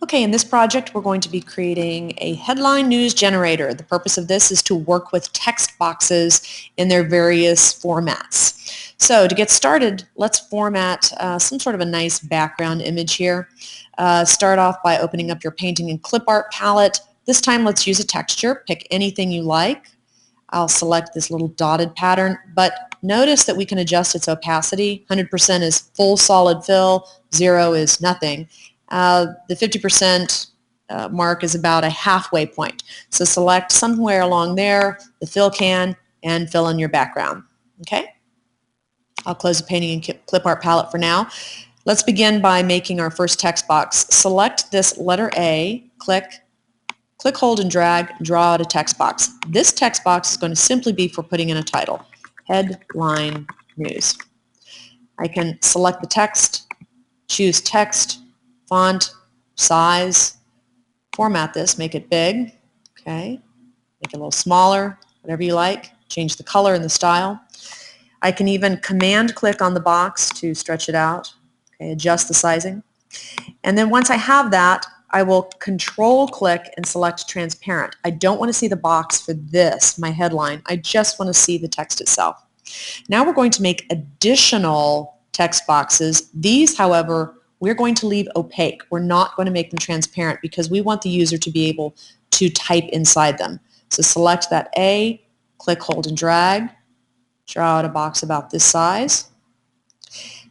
Okay, in this project we're going to be creating a headline news generator. The purpose of this is to work with text boxes in their various formats. So to get started, let's format some sort of a nice background image here. Start off by opening up your painting and clip art palette. This time let's use a texture. Pick anything you like. I'll select this little dotted pattern, but notice that we can adjust its opacity. 100% is full solid fill, 0 is nothing. The 50% mark is about a halfway point. So select somewhere along there, the fill can, and fill in your background. Okay? I'll close the painting and clip art palette for now. Let's begin by making our first text box. Select this letter A, click, hold and drag, draw out a text box. This text box is going to simply be for putting in a title, headline news. I can select the text, choose text, font, size, format this, make it big, okay, make it a little smaller, whatever you like, change the color and the style. I can even command click on the box to stretch it out, okay, adjust the sizing. And then once I have that, I will control click and select transparent. I don't want to see the box for this, my headline. I just want to see the text itself. Now we're going to make additional text boxes. These, however, we're going to leave opaque. We're not going to make them transparent because we want the user to be able to type inside them. So select that A, click, hold, and drag. Draw out a box about this size.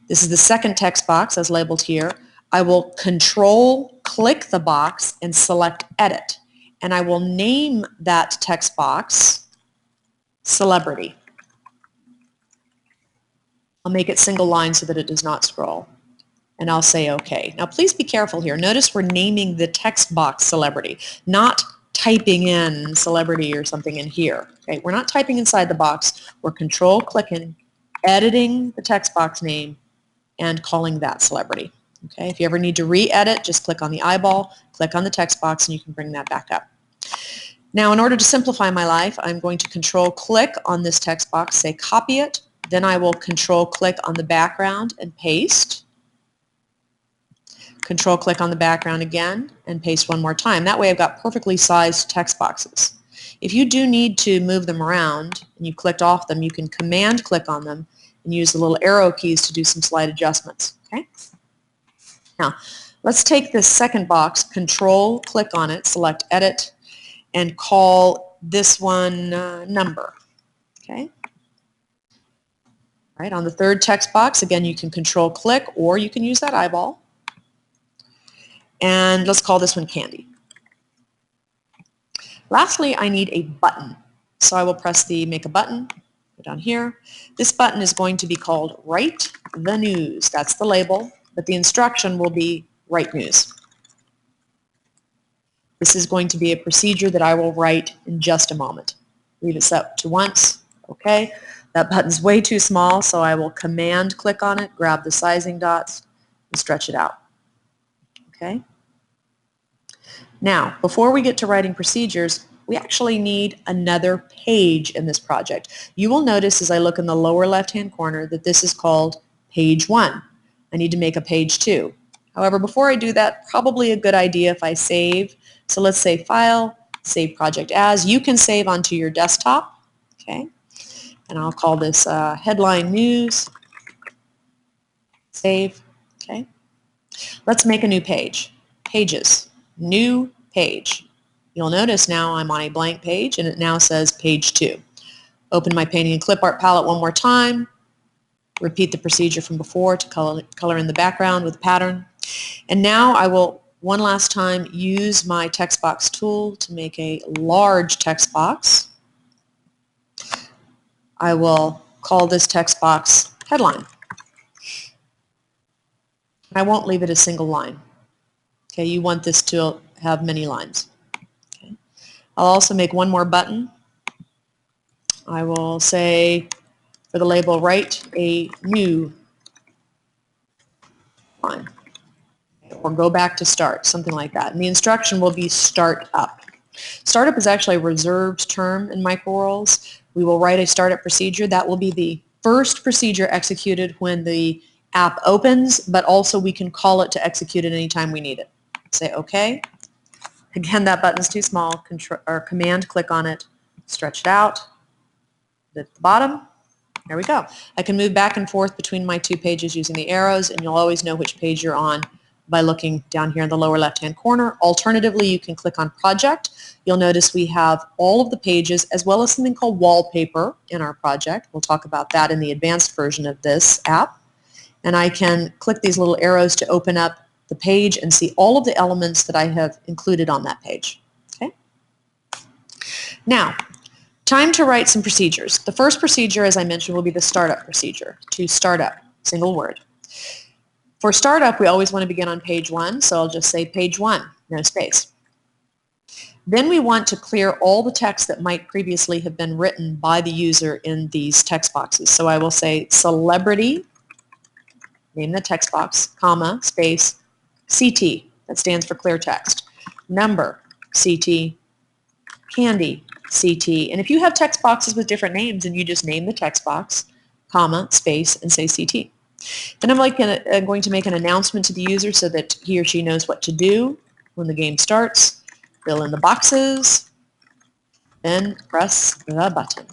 This is the second text box as labeled here. I will control click the box and select edit. And I will name that text box celebrity. I'll make it single line so that it does not scroll. And I'll say OK. Now please be careful here. Notice we're naming the text box celebrity, not typing in celebrity or something in here. Okay? We're not typing inside the box. We're control clicking, editing the text box name, and calling that celebrity. Okay? If you ever need to re-edit, just click on the eyeball, click on the text box, and you can bring that back up. Now in order to simplify my life, I'm going to control click on this text box, say copy it, then I will control click on the background and paste. Control click on the background again and paste one more time. That way I've got perfectly sized text boxes. If you do need to move them around and you clicked off them, you can command click on them and use the little arrow keys to do some slight adjustments. Okay? Now let's take this second box, control click on it, select edit, and call this one number. Okay? All right, on the third text box, again you can control click or you can use that eyeball. And let's call this one Candy. Lastly, I need a button. So I will press the make a button, go down here. This button is going to be called Write the News. That's the label, but the instruction will be Write News. This is going to be a procedure that I will write in just a moment. Leave it set to once. Okay. That button's way too small, so I will command click on it, grab the sizing dots, and stretch it out. Okay. Now, before we get to writing procedures, we actually need another page in this project. You will notice as I look in the lower left-hand corner that this is called page 1. I need to make a page 2. However, before I do that, probably a good idea if I save. So let's say File, Save Project As. You can save onto your desktop. Okay. And I'll call this Headline News. Save. Okay. Let's make a new page. Pages. New page. You'll notice now I'm on a blank page and it now says page 2. Open my painting and clip art palette one more time. Repeat the procedure from before to color in the background with a pattern. And now I will one last time use my text box tool to make a large text box. I will call this text box headline. I won't leave it a single line. Okay, you want this to have many lines. Okay. I'll also make one more button. I will say for the label, write a new line. Or go back to start, something like that. And the instruction will be start up. Startup is actually a reserved term in microworlds. We will write a startup procedure. That will be the first procedure executed when the app opens, but also we can call it to execute it anytime we need it. say OK. Again, that button's too small. Command click on it, stretch it out, at the bottom. There we go. I can move back and forth between my two pages using the arrows, and you'll always know which page you're on by looking down here in the lower left-hand corner. Alternatively, you can click on Project. You'll notice we have all of the pages as well as something called Wallpaper in our project. We'll talk about that in the advanced version of this app. And I can click these little arrows to open up the page and see all of the elements that I have included on that page. Okay? Now, time to write some procedures. The first procedure, as I mentioned, will be the startup procedure, to start up, single word. For startup, we always want to begin on page 1, so I'll just say page 1, no space. Then we want to clear all the text that might previously have been written by the user in these text boxes. So I will say celebrity, name the text box, comma, space, CT, that stands for clear text, number, CT, candy, CT. And if you have text boxes with different names, and you just name the text box, comma, space, and say CT. Then I'm going to make an announcement to the user so that he or she knows what to do when the game starts. Fill in the boxes, then press the button.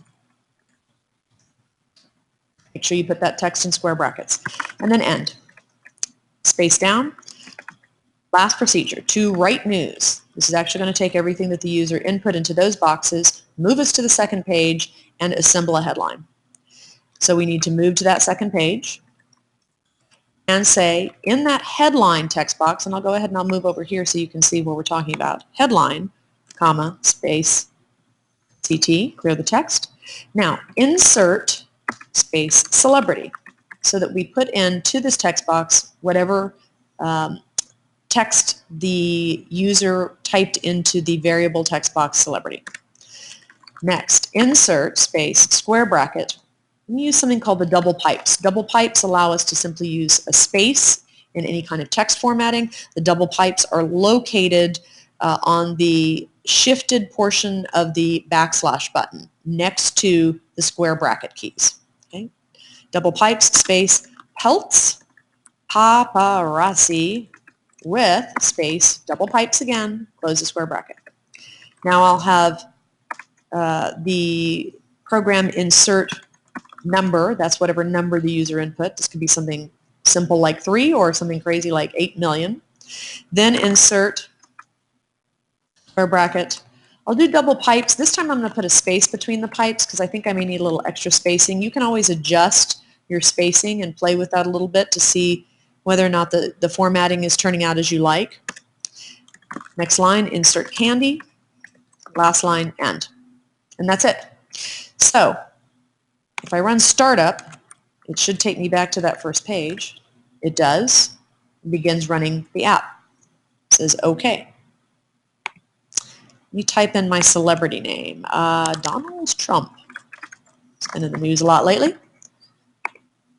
Make sure you put that text in square brackets. And then end. Space down. Last procedure, to write news. This is actually going to take everything that the user input into those boxes, move us to the second page, and assemble a headline. So we need to move to that second page and say, in that headline text box, and I'll go ahead and I'll move over here so you can see what we're talking about. Headline, comma, space, CT, clear the text. Now, insert, space, celebrity, so that we put into this text box whatever text the user typed into the variable text box celebrity. Next, insert, space, square bracket. We use something called the double pipes. Double pipes allow us to simply use a space in any kind of text formatting. The double pipes are located on the shifted portion of the backslash button next to the square bracket keys. Okay? Double pipes, space, pelts, paparazzi, with space, double pipes again, close the square bracket. Now I'll have the program insert number, that's whatever number the user input. This could be something simple like 3 or something crazy like 8 million. Then insert square bracket. I'll do double pipes. This time I'm going to put a space between the pipes because I think I may need a little extra spacing. You can always adjust your spacing and play with that a little bit to see whether or not the formatting is turning out as you like. Next line, insert candy. Last line, end. And that's it. So if I run startup, it should take me back to that first page. It does. It begins running the app. It says OK. Let me type in my celebrity name. Donald Trump. It's been in the news a lot lately.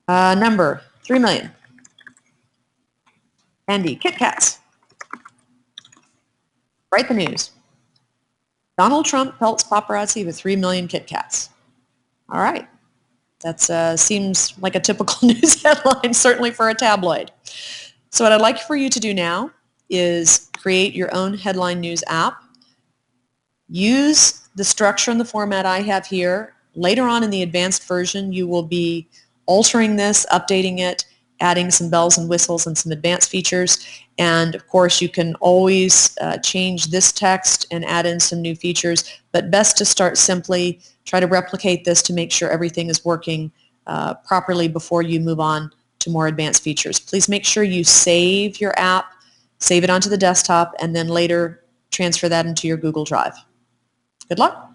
Number, 3 million. Andy, Kit Kats. Write the news. Donald Trump pelts paparazzi with 3 million Kit Kats. All right. That seems like a typical news headline, certainly for a tabloid. So what I'd like for you to do now is create your own headline news app. Use the structure and the format I have here. Later on in the advanced version, you will be altering this, updating it, adding some bells and whistles and some advanced features. And of course, you can always change this text and add in some new features, but best to start simply, try to replicate this to make sure everything is working properly before you move on to more advanced features. Please make sure you save your app, save it onto the desktop, and then later transfer that into your Google Drive. Good luck.